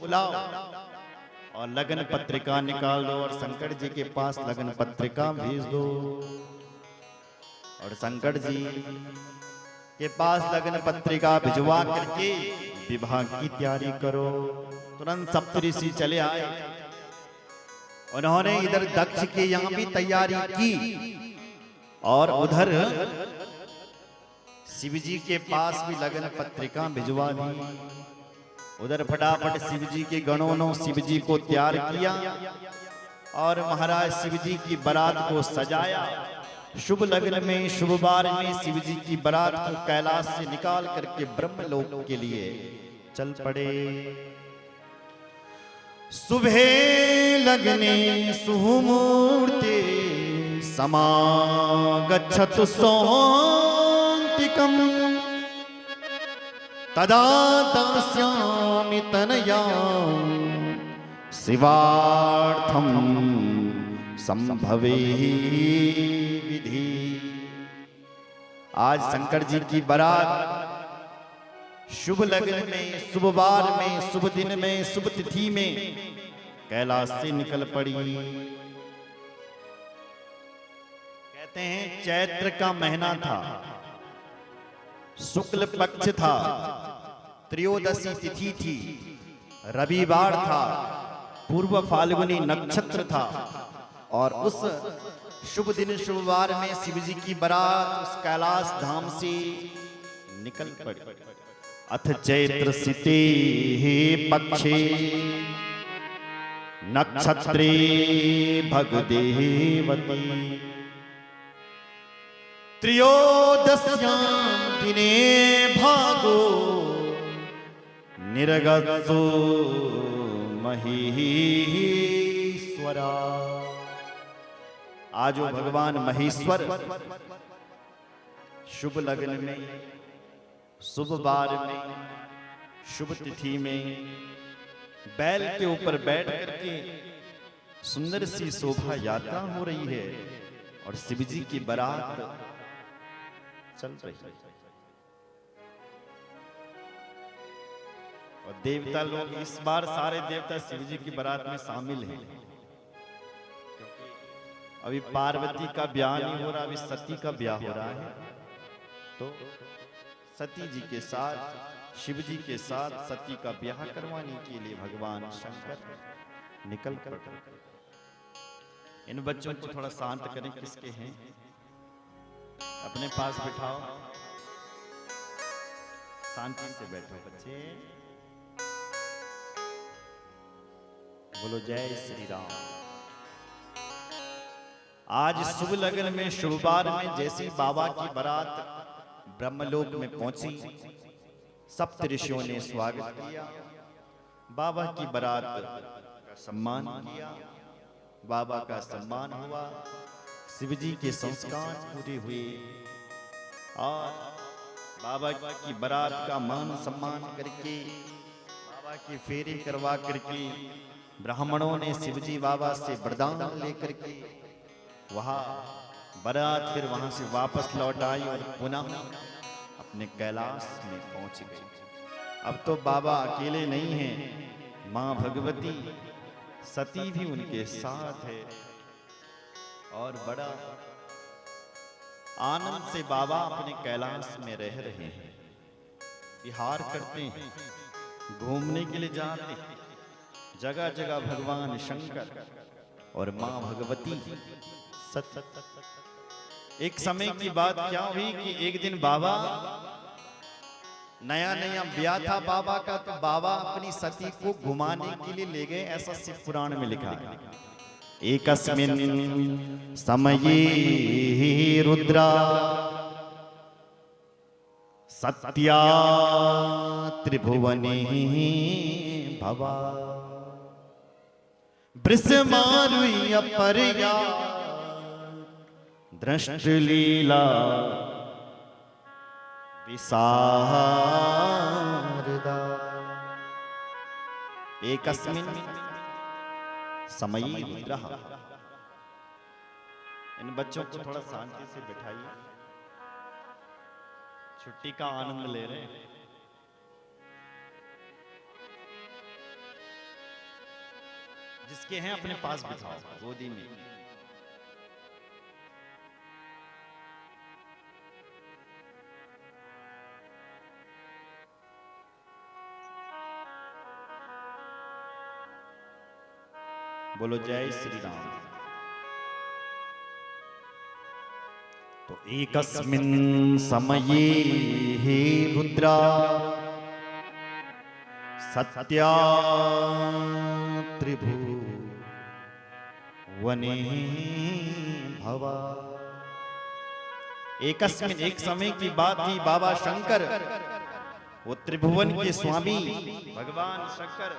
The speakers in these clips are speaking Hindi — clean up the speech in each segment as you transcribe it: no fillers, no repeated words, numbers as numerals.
बुलाओ और लगन पत्रिका निकाल दो और शंकर जी के पास लगन पत्रिका भेज दो। और शंकर जी के पास लगन पत्रिका भिजवा करके विवाह की तैयारी करो। तुरंत सप्तऋषि चले आए। उन्होंने इधर दक्ष के यहां भी तैयारी की और उधर शिव जी के पास भी लगन पत्रिका भिजवा दी। उधर फटाफट शिव जी के गणों ने शिव जी को तैयार किया और महाराज शिव जी की बारात को सजाया। शुभ लग्न में शुभ बार में शिव जी की बारात को कैलाश से निकाल करके ब्रह्मलोक के लिए चल पड़े। सुबह लग्ने सुमुहूर्ते समागच्छतु सौंतिकम् तदा दास्यामि तनयां शिवार्थं संभवे विधि। आज शंकर जी की बारात शुभ लग्न में शुभ वार में शुभ दिन में शुभ तिथि में कैलाश से निकल पड़ी। कहते हैं चैत्र का महीना था, शुक्ल पक्ष था, त्रयोदशी तिथि थी, रविवार था, पूर्व फाल्गुनी नक्षत्र था और उस शुभ दिन शुभ वार में शिव जी की बारात उस कैलाश धाम से निकल पड़ी। अथ चैत्र सिते पक्षे नक्षत्रे भगदेवती त्रयोदश्यां दिने भागो निर्गतो महेश्वरा। आज वो भगवान महेश्वर शुभ लग्न में शुभ वार में शुभ तिथि में बैल के ऊपर बैठ करके सुंदर सी शोभा यात्रा हो रही है और शिव जी की बारात चल रही है। और देवता लोग इस बार सारे देवता शिव जी की बारात में शामिल हैं। अभी पार्वती का ब्याह नहीं हो रहा, अभी सती का ब्याह हो रहा है। तो सती जी के साथ शिव जी के साथ सती का ब्याह करवाने के लिए भगवान शंकर निकल कर। इन बच्चों को थोड़ा शांत करें। किसके हैं? अपने पास बिठाओ, शांति से बैठो बच्चे। बोलो जय श्री राम। आज शुभ लग्न में शुभ वार में जैसे बाबा की बारात ब्रह्मलोक में पहुंची, सप्त ऋषियों ने स्वागत किया, बाबा की बारात का सम्मान किया, बाबा का सम्मान हुआ, शिव जी के संस्कार पूरे हुए और बाबा की बारात का मान सम्मान करके बाबा की फेरी करवा करके ब्राह्मणों ने शिव जी बाबा से वरदान लेकर के वहां बारात फिर वहां से वापस लौट आई और पुनः अपने कैलाश में पहुंच गई। अब तो बाबा अकेले नहीं हैं, मां भगवती सती भी उनके साथ है और बड़ा आनंद से बाबा अपने कैलाश में रह रहे हैं, विहार करते हैं, घूमने के लिए जाते हैं। जगह जगह भगवान शंकर और मां भगवती सत। एक समय की बात क्या हुई कि एक दिन बाबा नया नया ब्याह था बाबा का, तो बाबा अपनी सती को घुमाने के लिए ले गए, ऐसा शिव पुराण में लिखा है। एकस्मिन् समये रुद्रा सत्या त्रिभुवने भवा वृषमारुह्य अपरया दृष्टलीला विशारदा। एकस्मिन् समये रुद्रः। इन बच्चों को थोड़ा शांति से बिठाइए, छुट्टी का आनंद ले रहे हैं। जिसके हैं अपने पास बिठाओ गोदी में। बोलो जय श्री राम। तो एकस्मिन् समये हे रुद्रा सत्या त्रिभुवने भवा। एकस्मिन् एक समय की बात थी, बाबा शंकर वो त्रिभुवन के स्वामी भगवान शंकर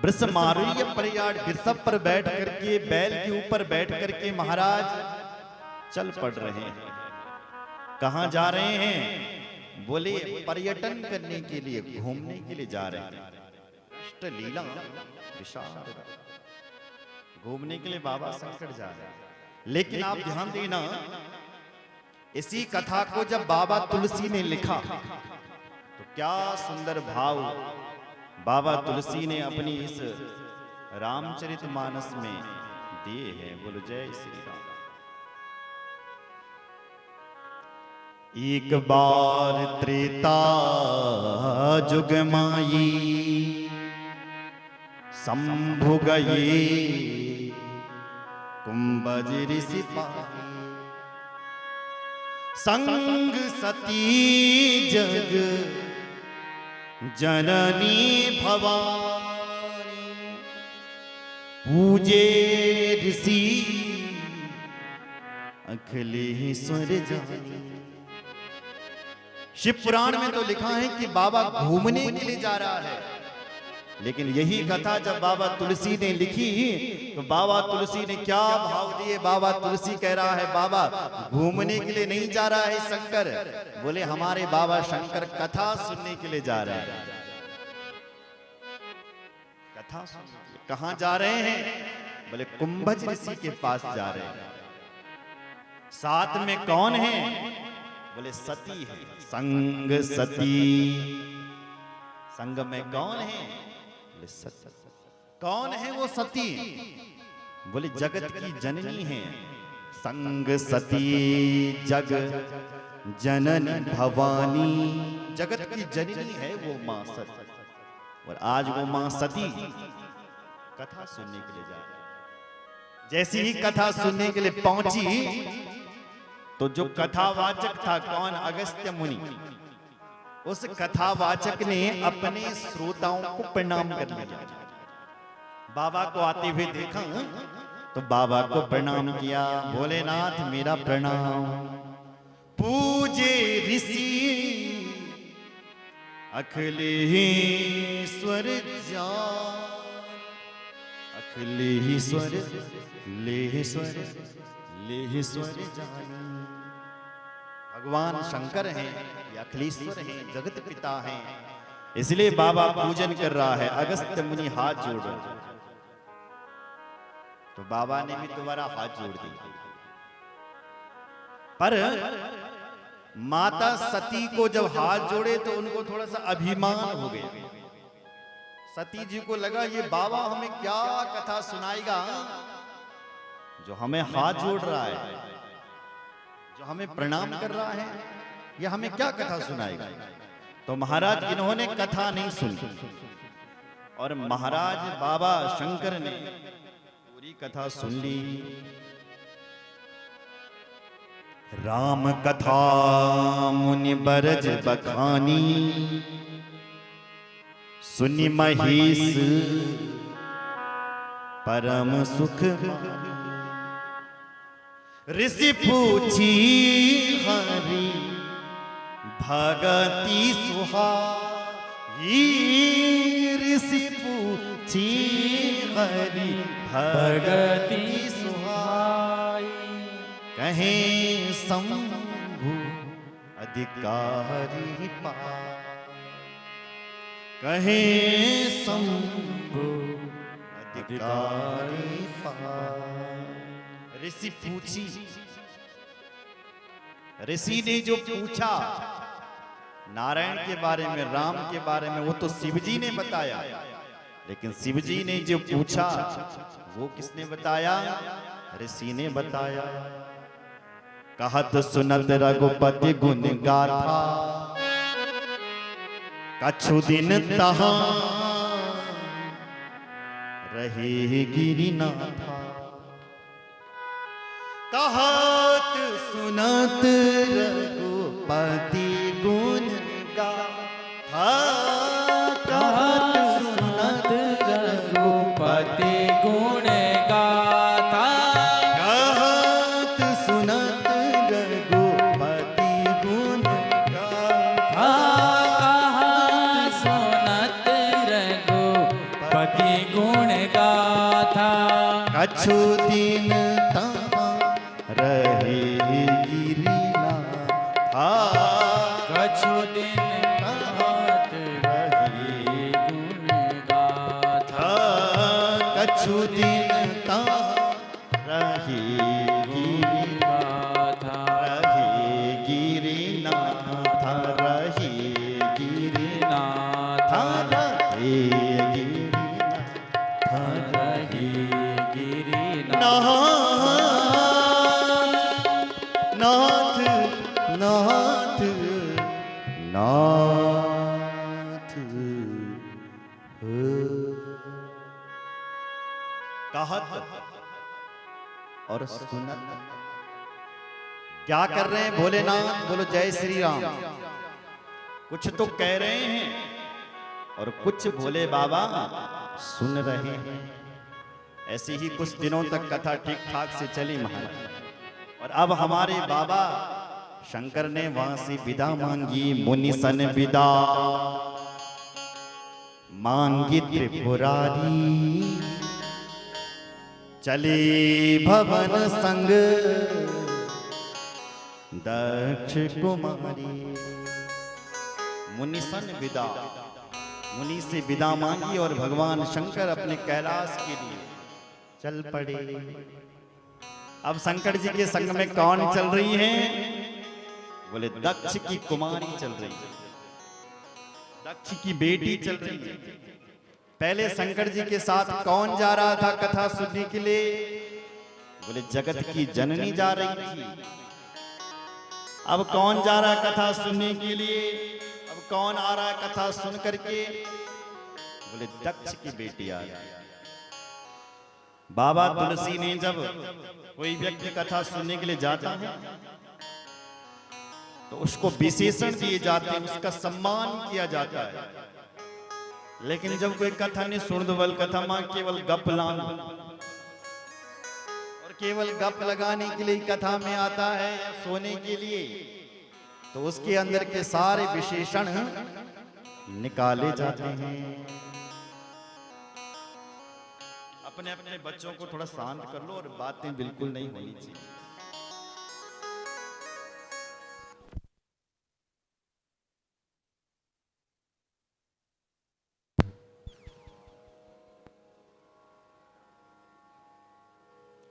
वृषमारूढ़ प्रयाण वृषभ पर बैठ करके, बैल के ऊपर बैठ करके महाराज चल पड़ रहे हैं। कहां जा रहे हैं? बोले पर्यटन करने के लिए, घूमने के लिए जा रहे हैं। अष्टलीला विशाल घूमने के लिए बाबा शंकर जा रहे हैं। लेकिन आप ध्यान देना, इसी कथा को जब बाबा तुलसी ने लिखा तो क्या सुंदर भाव बाबा तुलसी ने अपनी इस रामचरितमानस में दिए हैं। बोलो जय श्री राम। एक बार त्रेता जुग माई शंभु गए कुंभज ऋषि पाई। संग सती जग जननी भवानी पूजे ऋषि अखिलेश्वर जानी। शिव पुराण में तो लिखा है कि बाबा घूमने के लिए जा रहा है, लेकिन यही कथा जब बाबा तुलसी ने लिखी तो बाबा तुलसी ने क्या भाव दिए। बाबा तुलसी कह रहा है बाबा घूमने के लिए नहीं जा रहा है शंकर, बोले हमारे बाबा शंकर कथा सुनने के लिए जा रहे हैं। कथा सुनने के लिए कहां जा रहे हैं? बोले कुंभज ऋषि के पास जा रहे हैं। साथ में कौन है? बोले सती है। संग सती, संग में कौन है? बोले सती। कौन है वो सती? बोले जगत की जननी है। संग सती जग जननी भवानी, जगत की जननी है वो मां सती। और आज वो मां सती कथा सुनने के लिए जा रही। जैसी ही कथा सुनने के लिए पहुंची तो जो कथावाचक था कौन? अगस्त्य मुनि। उस कथावाचक ने अपने श्रोताओं को प्रणाम कर लिया। बाबा को आते हुए देखा तो बाबा को प्रणाम किया। भोलेनाथ मेरा प्रणाम। पूजे ऋषि अखिलेश्वर जान, अखिलेश्वर लेश्वर लेश्वर जानी। भगवान शंकर हैं, अखिलेश्वर हैं, जगत पिता हैं, इसलिए बाबा पूजन कर रहा है। अगस्त्य मुनि हाथ जोड़ रहे, तो बाबा ने भी दोबारा हाथ जोड़ दिया। पर माता सती को जब हाथ जोड़े तो उनको थोड़ा सा अभिमान हो गया। सती जी को लगा ये बाबा हमें क्या कथा सुनाएगा, जो हमें हाथ जोड़ रहा है, जो हमें प्रणाम कर रहा है, यह हमें क्या कथा सुनाएगा। तो महाराज इन्होंने कथा नहीं सुनी और महाराज बाबा शंकर ने पूरी कथा सुन ली। राम कथा मुनि बरज बखानी, सुनि महेश परम सुख। ऋषि पूछी हरि भगति सुहाई, ऋषि पूछी हरि भगति सुहाई। कहे शंभु अधिकारी पाए, कहे शंभु अधिकारी पाए। ऋषि पूछी, ऋषि ने जो पूछा नारायण के बारे में, राम के बारे में, वो तो शिव जी ने बताया। लेकिन शिव जी ने जो पूछा वो किसने बताया? ऋषि ने बताया। कहत सुनत रघुपति गुण गाथा, कछु दिन तहां रहे गिरिनाथा। कहत सुनत रघुपति गुण गाथा, कहत सुनत रघुपति गुण गाथा, कहत सुनत रघुपति गुण गाथा, कहत सुनत रघुपति गुण गाथा। कछु दिन तहां रहे गिरिनाथा, कछु दिन तहां रहे गुण गाथा, कछु दिन तहां रहे गाथा। रहे गिरिनाथ, रहे गिरिनाथ, नाथ रहे गिरिनाथ, रहे गिरिनाथ। नाथ नाथ नाथ कहत और सुनत। क्या कर रहे हैं भोलेनाथ? बोलो जय श्री राम। कुछ तो कह रहे हैं और कुछ भोले बाबा सुन रहे हैं। ऐसे ही कुछ दिनों तक कथा ठीक ठाक से चली महाराज। और अब हमारे बाबा शंकर ने वहां से विदा मांगी। मुनि सन विदा मांगी त्रिपुरारी, चले भवन संग दक्ष कुमारी। मुनि सन विदा, मुनि से विदा मांगी और भगवान शंकर अपने कैलाश के लिए चल पड़े। अब शंकर जी के संग में कौन चल रही है? बोले दक्ष की कुमारी चल रही है, दक्ष की बेटी चल रही है। पहले शंकर जी के साथ कौन जा रहा था कथा सुनने के लिए? बोले जगत की जननी जा रही थी। अब कौन जा रहा है कथा सुनने के लिए? अब कौन आ रहा है कथा सुन करके? बोले दक्ष की बेटी आ रही है। बाबा तुलसी ने जब कोई व्यक्ति कथा सुनने के लिए जाता है तो उसको विशेषण दिए जाते हैं, उसका सम्मान किया जाता है। लेकिन जब कोई कथा नहीं सुन दो, बल कथा मां केवल गप लान और केवल गप लगाने के लिए कथा में आता है या सोने के लिए, तो उसके अंदर के सारे विशेषण निकाले जाते हैं। अपने अपने बच्चों को थोड़ा शांत कर लो और बातें बिल्कुल नहीं होनी चाहिए।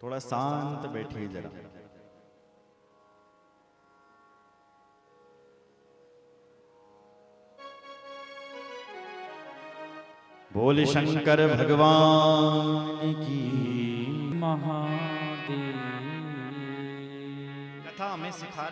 थोड़ा शांत बैठिए जरा। बोले शंकर भगवान की महादेव। कथा हमें सिखा रही